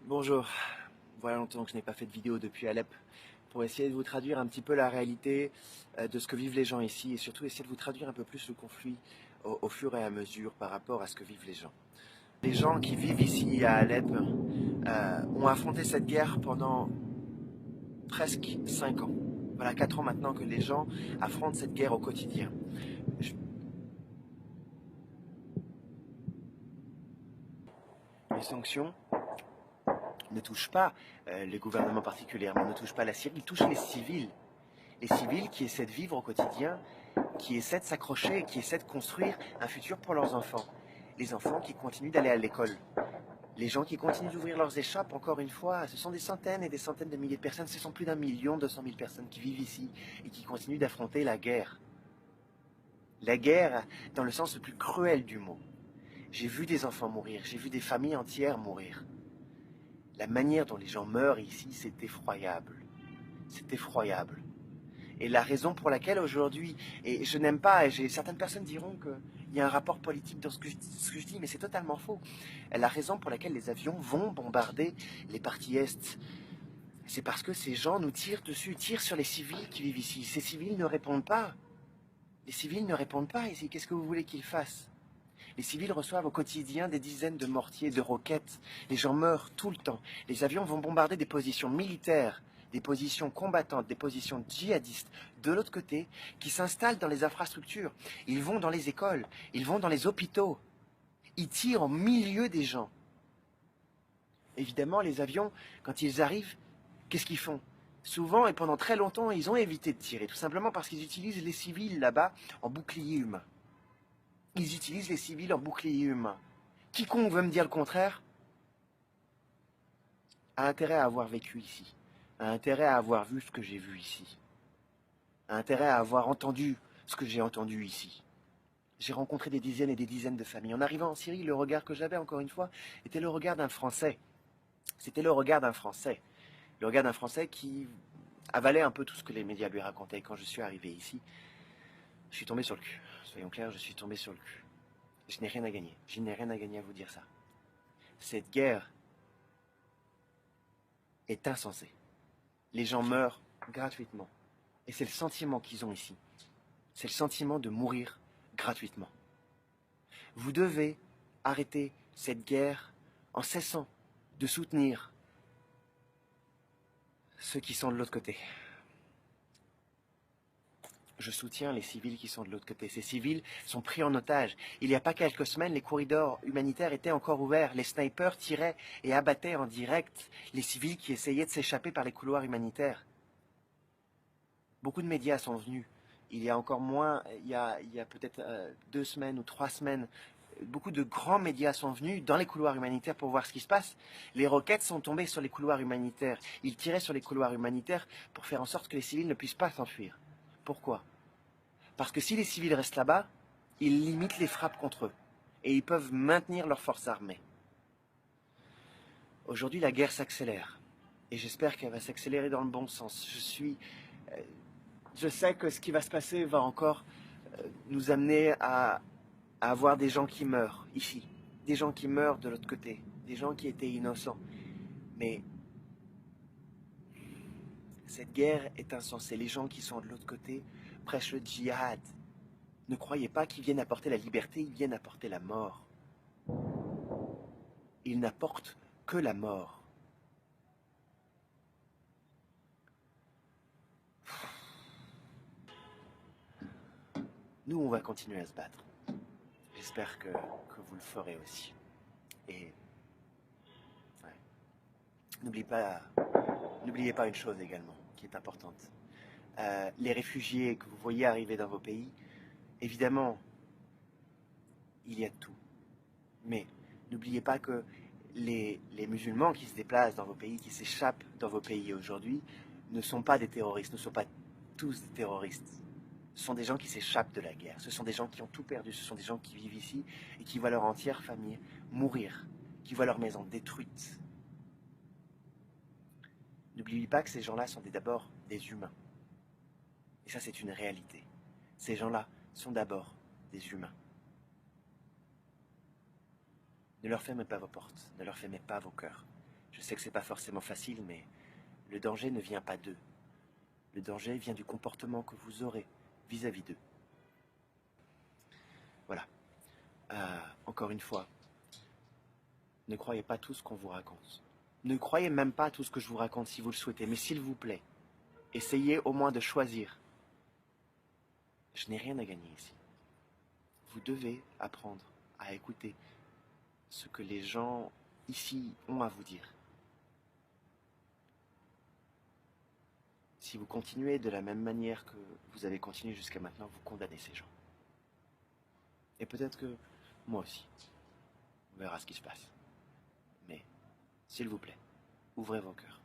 Bonjour, voilà longtemps que je n'ai pas fait de vidéo depuis Alep pour essayer de vous traduire un petit peu la réalité de ce que vivent les gens ici et surtout essayer de vous traduire un peu plus le conflit au fur et à mesure par rapport à ce que vivent les gens. Les gens qui vivent ici à Alep ont affronté cette guerre pendant presque 5 ans. Voilà 4 ans maintenant que les gens affrontent cette guerre au quotidien. Les sanctions ne touchent pas les gouvernements particulièrement, ne touchent pas la Syrie, ils touchent les civils. Les civils qui essaient de vivre au quotidien, qui essaient de s'accrocher, qui essaient de construire un futur pour leurs enfants. Les enfants qui continuent d'aller à l'école. Les gens qui continuent d'ouvrir leurs échoppes, encore une fois, ce sont des centaines et des centaines de milliers de personnes, ce sont plus d'1 200 000 personnes qui vivent ici et qui continuent d'affronter la guerre. La guerre dans le sens le plus cruel du mot. J'ai vu des enfants mourir, j'ai vu des familles entières mourir. La manière dont les gens meurent ici, c'est effroyable. C'est effroyable. Et la raison pour laquelle aujourd'hui, et je n'aime pas, et certaines personnes diront qu'il y a un rapport politique dans ce que je dis, mais c'est totalement faux. La raison pour laquelle les avions vont bombarder les parties est, c'est parce que ces gens nous tirent dessus, tirent sur les civils qui vivent ici. Ces civils ne répondent pas. Les civils ne répondent pas ici. Qu'est-ce que vous voulez qu'ils fassent? Les civils reçoivent au quotidien des dizaines de mortiers, de roquettes. Les gens meurent tout le temps. Les avions vont bombarder des positions militaires, des positions combattantes, des positions djihadistes de l'autre côté, qui s'installent dans les infrastructures. Ils vont dans les écoles, ils vont dans les hôpitaux. Ils tirent au milieu des gens. Évidemment, les avions, quand ils arrivent, qu'est-ce qu'ils font? Souvent et pendant très longtemps, ils ont évité de tirer, tout simplement parce qu'ils utilisent les civils là-bas en bouclier humain. Ils utilisent les civils en bouclier humain. Quiconque veut me dire le contraire a intérêt à avoir vécu ici, a intérêt à avoir vu ce que j'ai vu ici, a intérêt à avoir entendu ce que j'ai entendu ici. J'ai rencontré des dizaines et des dizaines de familles. En arrivant en Syrie, le regard que j'avais, encore une fois, était le regard d'un Français. C'était le regard d'un Français. Le regard d'un Français qui avalait un peu tout ce que les médias lui racontaient. Quand je suis arrivé ici, je suis tombé sur le cul. Soyons clairs, je suis tombé sur le cul. Je n'ai rien à gagner. Je n'ai rien à gagner à vous dire ça. Cette guerre est insensée. Les gens meurent gratuitement. Et c'est le sentiment qu'ils ont ici. C'est le sentiment de mourir gratuitement. Vous devez arrêter cette guerre en cessant de soutenir ceux qui sont de l'autre côté. Je soutiens les civils qui sont de l'autre côté. Ces civils sont pris en otage. Il n'y a pas quelques semaines, les corridors humanitaires étaient encore ouverts. Les snipers tiraient et abattaient en direct les civils qui essayaient de s'échapper par les couloirs humanitaires. Beaucoup de médias sont venus. Il y a encore moins, il y a peut-être 2 semaines ou 3 semaines, beaucoup de grands médias sont venus dans les couloirs humanitaires pour voir ce qui se passe. Les roquettes sont tombées sur les couloirs humanitaires. Ils tiraient sur les couloirs humanitaires pour faire en sorte que les civils ne puissent pas s'enfuir. Pourquoi? Parce que si les civils restent là-bas, ils limitent les frappes contre eux. Et ils peuvent maintenir leurs forces armées. Aujourd'hui, la guerre s'accélère. Et j'espère qu'elle va s'accélérer dans le bon sens. Je sais que ce qui va se passer va encore nous amener à avoir des gens qui meurent ici, des gens qui meurent de l'autre côté, des gens qui étaient innocents. Mais cette guerre est insensée. Les gens qui sont de l'autre côté prêchent le djihad. Ne croyez pas qu'ils viennent apporter la liberté, ils viennent apporter la mort. Ils n'apportent que la mort. Nous, on va continuer à se battre. J'espère que vous le ferez aussi. Et ouais. N'oubliez pas une chose également, qui est importante. Les réfugiés que vous voyez arriver dans vos pays, évidemment, il y a de tout. Mais n'oubliez pas que les musulmans qui se déplacent dans vos pays, qui s'échappent dans vos pays aujourd'hui, ne sont pas des terroristes, ne sont pas tous des terroristes. Ce sont des gens qui s'échappent de la guerre. Ce sont des gens qui ont tout perdu. Ce sont des gens qui vivent ici et qui voient leur entière famille mourir, qui voient leur maison détruite. N'oubliez pas que ces gens-là sont d'abord des humains. Et ça, c'est une réalité. Ces gens-là sont d'abord des humains. Ne leur fermez pas vos portes, ne leur fermez pas vos cœurs. Je sais que c'est pas forcément facile, mais le danger ne vient pas d'eux. Le danger vient du comportement que vous aurez vis-à-vis d'eux. Voilà. Encore une fois, ne croyez pas tout ce qu'on vous raconte. Ne croyez même pas tout ce que je vous raconte si vous le souhaitez, mais s'il vous plaît, essayez au moins de choisir. Je n'ai rien à gagner ici. Vous devez apprendre à écouter ce que les gens ici ont à vous dire. Si vous continuez de la même manière que vous avez continué jusqu'à maintenant, vous condamnez ces gens. Et peut-être que moi aussi. On verra ce qui se passe. Mais, s'il vous plaît, ouvrez vos cœurs.